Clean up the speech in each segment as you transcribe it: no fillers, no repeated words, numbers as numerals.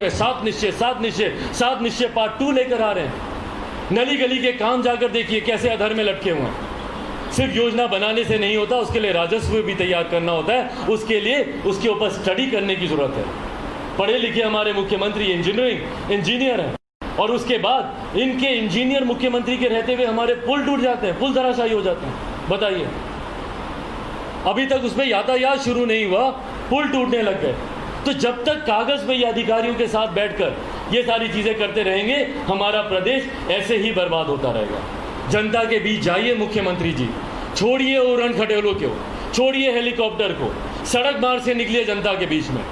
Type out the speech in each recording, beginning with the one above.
सात निश्चय सात निश्चय सात निश्चय पार्ट 2 लेकर आ रहे हैं। नली गली के काम जाकर देखिए कैसे अधर में लटके हुए हैं। सिर्फ योजना बनाने से नहीं होता, उसके लिए राजस्व भी तैयार करना होता है, उसके लिए उसके ऊपर स्टडी करने की जरूरत है। पढ़े लिखे हमारे मुख्यमंत्री इंजीनियर हैं, और उसके बाद इनके इंजीनियर मुख्यमंत्री के रहते हुए हमारे पुल टूट जाते हैं, पुल धराशायी हो जाते हैं। बताइए, अभी तक उसमें यातायात शुरू नहीं हुआ, पुल टूटने लग गए। तो जब तक कागज पे ये अधिकारियों के साथ बैठकर ये सारी चीजें करते रहेंगे, हमारा प्रदेश ऐसे ही बर्बाद होता रहेगा। जनता के बीच जाइए मुख्यमंत्री जी, छोड़िए उड़न खटोलों को, छोड़िए हेलीकॉप्टर को, सड़क मार्ग से निकलिए जनता के बीच में।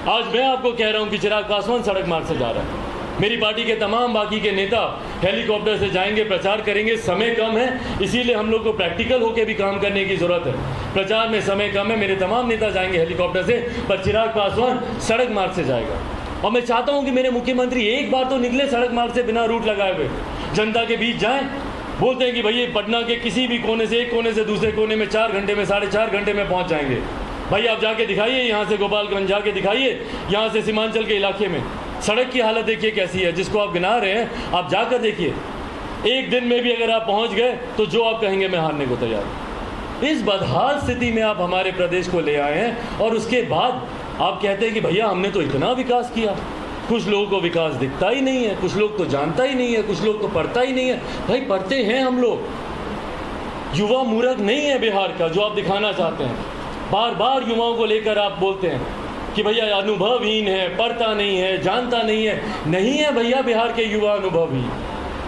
आज मैं आपको कह रहा हूं कि चिराग पासवान सड़क मार्ग से जा रहा है, मेरी पार्टी के तमाम बाकी के नेता हेलीकॉप्टर से जाएंगे, प्रचार करेंगे। समय कम है, इसीलिए हम लोग को प्रैक्टिकल होकर भी काम करने की जरूरत है। प्रचार में समय कम है, मेरे तमाम नेता जाएंगे हेलीकॉप्टर से, पर चिराग पासवान सड़क मार्ग से जाएगा। और मैं चाहता हूं कि मेरे मुख्यमंत्री एक बार तो निकले सड़क मार्ग से, बिना रूट लगाए हुए जनता के बीच जाएं। बोलते हैं कि भैया पटना के किसी भी कोने से, एक कोने से दूसरे कोने में 4 घंटे में, 4.5 घंटे में पहुंच जाएंगे। भाई आप जाके दिखाइए, यहाँ से गोपालगंज जाके दिखाइए, यहाँ से सीमांचल के इलाके में सड़क की हालत देखिए कैसी है, जिसको आप गिना रहे हैं, आप जाकर देखिए। एक दिन में भी अगर आप पहुंच गए तो जो आप कहेंगे मैं हारने को तैयार हूं। इस बदहाल स्थिति में आप हमारे प्रदेश को ले आए हैं, और उसके बाद आप कहते हैं कि भैया हमने तो इतना विकास किया। कुछ लोगों को विकास दिखता ही नहीं है, कुछ लोग तो जानता ही नहीं है, कुछ लोग तो पढ़ता ही नहीं है। भाई पढ़ते हैं हम लोग, युवा मूर्ख नहीं है बिहार का जो आप दिखाना चाहते हैं। बार बार युवाओं को लेकर आप बोलते हैं कि भैया अनुभवहीन है, पढ़ता नहीं है, जानता नहीं है। नहीं है भैया, बिहार के युवा अनुभवहीन,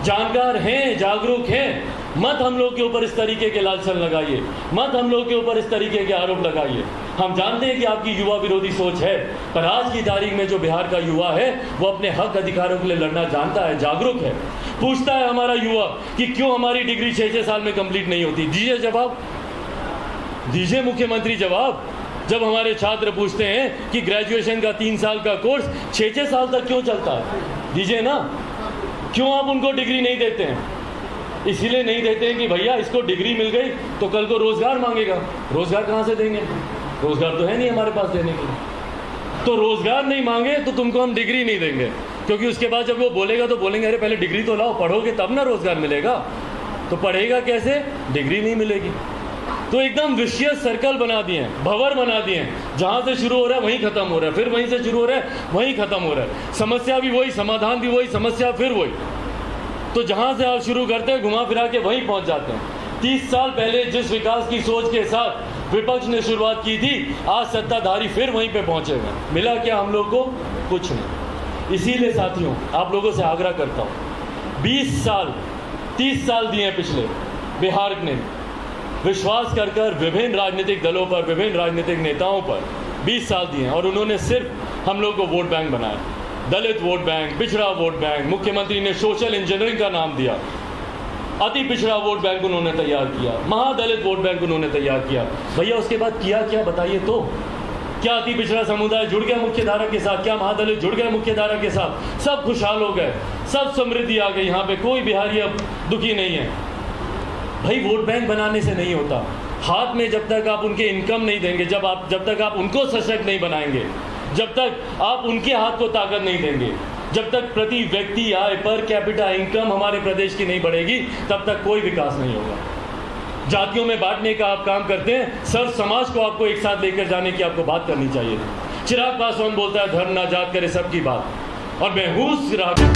जानकार हैं, जागरूक हैं। मत हम लोग के ऊपर इस तरीके के लालछन लगाइए, मत हम लोग के ऊपर इस तरीके के आरोप लगाइए। हम जानते हैं कि आपकी युवा विरोधी सोच है, पर आज की तारीख में जो बिहार का युवा है वो अपने हक अधिकारों के लिए लड़ना जानता है, जागरूक है। पूछता है हमारा युवा कि क्यों हमारी डिग्री 6-6 साल में कंप्लीट नहीं होती। दीजिए जवाब, दीजिए मुख्यमंत्री जवाब। जब हमारे छात्र पूछते हैं कि ग्रेजुएशन का 3 साल का कोर्स 6-6 साल तक क्यों चलता है, दीजिए ना। क्यों आप उनको डिग्री नहीं देते हैं? इसीलिए नहीं देते हैं कि भैया इसको डिग्री मिल गई तो कल को रोजगार मांगेगा। रोजगार कहाँ से देंगे? रोजगार तो है नहीं हमारे पास देने के लिए। तो रोजगार नहीं मांगे तो तुमको हम डिग्री नहीं देंगे, क्योंकि उसके बाद जब वो बोलेगा तो बोलेंगे अरे पहले डिग्री तो लाओ, पढ़ोगे तब ना रोजगार मिलेगा। तो पढ़ेगा कैसे? डिग्री नहीं मिलेगी। तो एकदम विशियस सर्कल बना दिए हैं, भंवर बना दिए हैं। जहां से शुरू हो रहा है वहीं खत्म हो रहा है, फिर वहीं से शुरू हो रहा है वहीं खत्म हो रहा है। समस्या भी वही, समाधान भी वही, समस्या फिर वही। तो जहां से आप शुरू करते हैं घुमा फिरा के वहीं पहुंच जाते हैं। 30 साल पहले जिस विकास की सोच के साथ विपक्ष ने शुरुआत की थी, आज सत्ताधारी फिर वहीं पे पहुंचे हुए। मिला क्या हम लोग को? कुछ नहीं। इसीलिए साथियों आप लोगों से आग्रह करता हूं, 20 साल 30 साल दिए पिछले बिहार ने, विश्वास कर विभिन्न राजनीतिक दलों पर, विभिन्न राजनीतिक नेताओं पर 20 साल दिए, और उन्होंने सिर्फ हम लोग को वोट बैंक बनाया। दलित वोट बैंक, पिछड़ा वोट बैंक, मुख्यमंत्री ने सोशल इंजीनियरिंग का नाम दिया। अति पिछड़ा वोट बैंक उन्होंने तैयार किया, महादलित वोट बैंक उन्होंने तैयार किया। भैया उसके बाद किया क्या बताइए तो? क्या अति पिछड़ा समुदाय जुड़ गया मुख्य धारा के साथ? क्या महादलित जुड़ गए मुख्य धारा के साथ? सब खुशहाल हो गए, सब समृद्धि आ गई। यहाँ पे कोई बिहारी अब दुखी नहीं है। भाई वोट बैंक बनाने से नहीं होता। हाथ में जब तक आप उनके इनकम नहीं देंगे, जब तक आप उनको सशक्त नहीं बनाएंगे, जब तक आप उनके हाथ को ताकत नहीं देंगे, जब तक प्रति व्यक्ति आय, पर कैपिटा इनकम हमारे प्रदेश की नहीं बढ़ेगी, तब तक कोई विकास नहीं होगा। जातियों में बांटने का आप काम करते हैं, सर्व समाज को आपको एक साथ लेकर जाने की आपको बात करनी चाहिए। चिराग पासवान बोलता है धर्म ना जात करे सबकी बात, और मैं हूं चिराग।